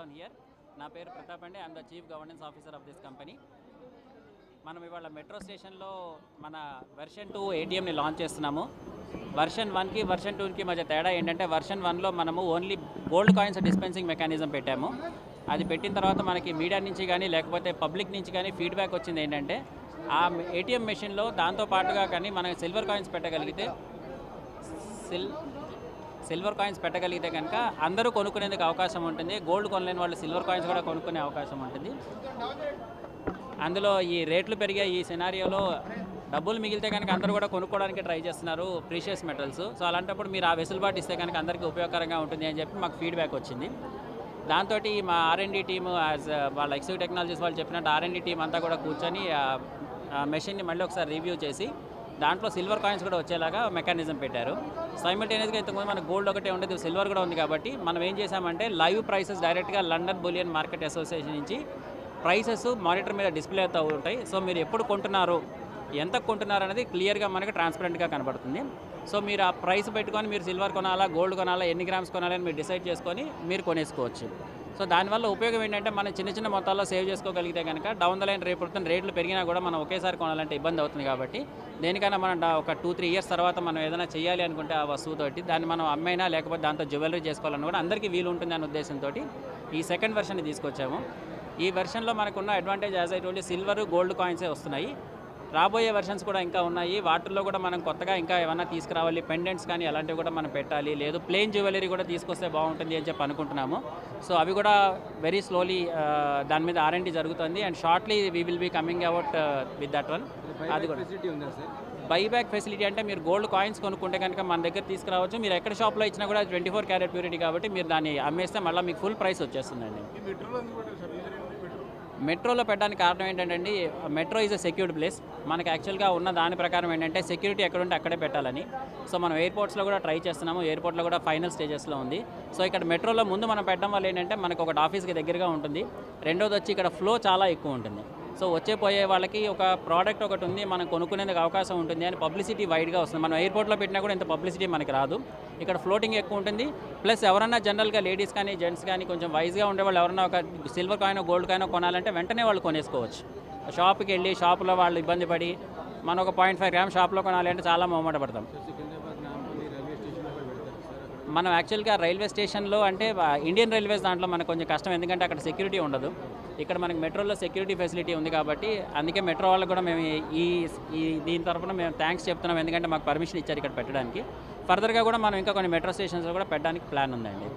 Down here. నా పేరు ప్రతాప్ అండి. I'm the chief governance officer of this company. మనం ఇవాళ మెట్రో స్టేషన్లో మన వెర్షన్ 2 ఏటీఎంని లాంచ్ చేస్తున్నాము. వెర్షన్ 1కి వెర్షన్ 2కి మధ్య తేడా ఏంటంటే వెర్షన్ 1లో మనము only gold coins dispensing mechanism పెట్టాము. అది పెట్టిన తర్వాత మనకి మీడియా నుంచి కానీ లేకపోతే పబ్లిక్ నుంచి కానీ ఫీడ్బ్యాక్ వచ్చింది ఏంటంటే ఆ ఏటీఎం మెషిన్లో దాంతో పాటుగా కానీ మనం సిల్వర్ కాయిన్స్ పెట్టగలిగితే కనుక అందరూ కొనుక్కునేందుకు అవకాశం ఉంటుంది. గోల్డ్ కొనలేని వాళ్ళు సిల్వర్ కాయిన్స్ కూడా కొనుక్కునే అవకాశం ఉంటుంది. అందులో ఈ రేట్లు పెరిగే ఈ సినారియోలో డబ్బులు మిగిలితే కనుక అందరూ కూడా కొనుక్కోవడానికి ట్రై చేస్తున్నారు ప్రీషియస్ మెటల్స్. సో అలాంటప్పుడు మీరు ఆ వెసులుబాటు ఇస్తే కనుక అందరికీ ఉపయోగకరంగా ఉంటుంది అని చెప్పి మాకు ఫీడ్బ్యాక్ వచ్చింది. దాంతో మా R&D టీము యాజ్ వాళ్ళ ఎక్సిక్యూటివ్ టెక్నాలజీస్ వాళ్ళు చెప్పినట్టు R&D టీం అంతా కూడా కూర్చొని మెషిన్ని మళ్ళీ ఒకసారి రివ్యూ చేసి దాంట్లో సిల్వర్ కాయిన్స్ కూడా వచ్చేలాగా మెకానిజం పెట్టారు. సైమల్టేనియస్గా ఇంతకుముందు మనకు గోల్డ్ ఒకటే ఉండేది, సిల్వర్ కూడా ఉంది. కాబట్టి మనం ఏం చేసామంటే లైవ్ ప్రైసెస్ డైరెక్ట్గా లండన్ బులియన్ మార్కెట్ అసోసియేషన్ నుంచి ప్రైసెస్ మానిటర్ మీద డిస్ప్లే అవుతూ ఉంటాయి. సో మీరు ఎప్పుడు కొంటున్నారు, ఎంత కొంటున్నారు అనేది క్లియర్గా మనకు ట్రాన్స్పరెంట్గా కనబడుతుంది. సో మీరు ఆ ప్రైస్ పెట్టుకొని మీరు సిల్వర్ కొనాలా, గోల్డ్ కొనాలా, ఎన్ని గ్రామ్స్ కొనాలని మీరు డిసైడ్ చేసుకొని మీరు కొనేసుకోవచ్చు. సో దానివల్ల ఉపయోగం ఏంటంటే మనం చిన్న చిన్న మొత్తాల్లో సేవ్ చేసుకోగలిగితే కనుక డౌన్ ద లైన్ రేపు రేట్లు పెరిగినా కూడా మనం ఒకేసారి కొనాలంటే ఇబ్బంది అవుతుంది. కాబట్టి దేనికైనా మనం ఒక 2-3 ఇయర్స్ తర్వాత మనం ఏదైనా చేయాలి అనుకుంటే ఆ వస్తువుతోటి దాన్ని మనం అమ్మైనా లేకపోతే దాంతో జ్యువెలరీ చేసుకోవాలన్నా కూడా అందరికీ వీలు ఉంటుంది అనే ఉద్దేశంతో ఈ సెకండ్ వెర్షన్ని తీసుకొచ్చాము. ఈ వెర్షన్లో మనకున్న advantage as I told you silver gold కాయిన్సే వస్తున్నాయి. రాబోయే వెర్షన్స్ కూడా ఇంకా ఉన్నాయి. వాటిల్లో కూడా మనం కొత్తగా ఇంకా ఏమైనా తీసుకురావాలి, పెండెంట్స్ కానీ అలాంటివి కూడా మనం పెట్టాలి, లేదు ప్లెయిన్ జ్యువెలరీ కూడా తీసుకొస్తే బాగుంటుంది అని చెప్పి అనుకుంటున్నాము. సో అవి కూడా వెరీ స్లోలీ దాని మీద R&D జరుగుతుంది. And shortly we will be coming out with that one. అది కూడా బైబ్యాక్ ఫెసిలిటీ అంటే మీరు గోల్డ్ కాయిన్స్ కొనుక్కుంటే కనుక మన దగ్గర తీసుకురావచ్చు. మీరు ఎక్కడ షాప్లో ఇచ్చినా కూడా 24 క్యారెట్ ప్యూరిటీ కాబట్టి మీరు దాన్ని అమ్మేస్తే మళ్ళీ మీకు ఫుల్ ప్రైస్ వచ్చేస్తుందండి. మెట్రోలో పెట్టడానికి కారణం ఏంటంటే metro is a secured place. మనకి యాక్చువల్గా ఉన్న దాని ప్రకారం ఏంటంటే సెక్యూరిటీ ఎక్కడుంటే అక్కడే పెట్టాలని. సో మనం ఎయిర్పోర్ట్స్లో కూడా ట్రై చేస్తున్నాము. ఎయిర్పోర్ట్లో కూడా ఫైనల్ స్టేజెస్లో ఉంది. సో ఇక్కడ మెట్రోలో ముందు మనం పెట్టడం వల్ల ఏంటంటే మనకు ఒకటి ఆఫీస్కి దగ్గరగా ఉంటుంది. రెండోది వచ్చి ఇక్కడ ఫ్లో చాలా ఎక్కువ ఉంటుంది. సో వచ్చే పోయే వాళ్ళకి ఒక ప్రోడక్ట్ ఒకటి ఉంది, మనం కొనుక్కునేందుకు అవకాశం ఉంటుంది అని పబ్లిసిటీ వైడ్గా వస్తుంది. మనం ఎయిర్పోర్ట్లో పెట్టినా కూడా ఇంత పబ్లిసిటీ మనకి రాదు. ఇక్కడ ఫ్లోటింగ్ ఎక్కువ ఉంటుంది. ప్లస్ ఎవరన్నా జనరల్గా లేడీస్ కానీ జెంట్స్ కానీ కొంచెం వైజ్గా ఉండేవాళ్ళు ఎవరన్నా ఒక సిల్వర్ కాయిన్ గోల్డ్ కాయిన్ కొనాలంటే వెంటనే వాళ్ళు కొనేసుకోవచ్చు. షాప్కి వెళ్ళి షాపులో వాళ్ళు ఇబ్బంది పడి మనం ఒక 0.5 గ్రామ్ షాప్లో కొనాలి అంటే చాలా మొహమాట పడతాం. మనం యాక్చువల్గా రైల్వే స్టేషన్లో అంటే ఇండియన్ రైల్వేస్ దాంట్లో మనకు కొంచెం కష్టం, ఎందుకంటే అక్కడ సెక్యూరిటీ ఉండదు. ఇక్కడ మనకి మెట్రోలో సెక్యూరిటీ ఫెసిలిటీ ఉంది కాబట్టి అందుకే మెట్రో వాళ్ళకి కూడా మేము దీని తరఫున మేము థ్యాంక్స్ చెప్తున్నాం, ఎందుకంటే మాకు పర్మిషన్ ఇచ్చారు ఇక్కడ పెట్టడానికి. ఫర్దర్గా కూడా మనం ఇంకా కొన్ని మెట్రో స్టేషన్స్లో కూడా పెట్టడానికి ప్లాన్ ఉందండి.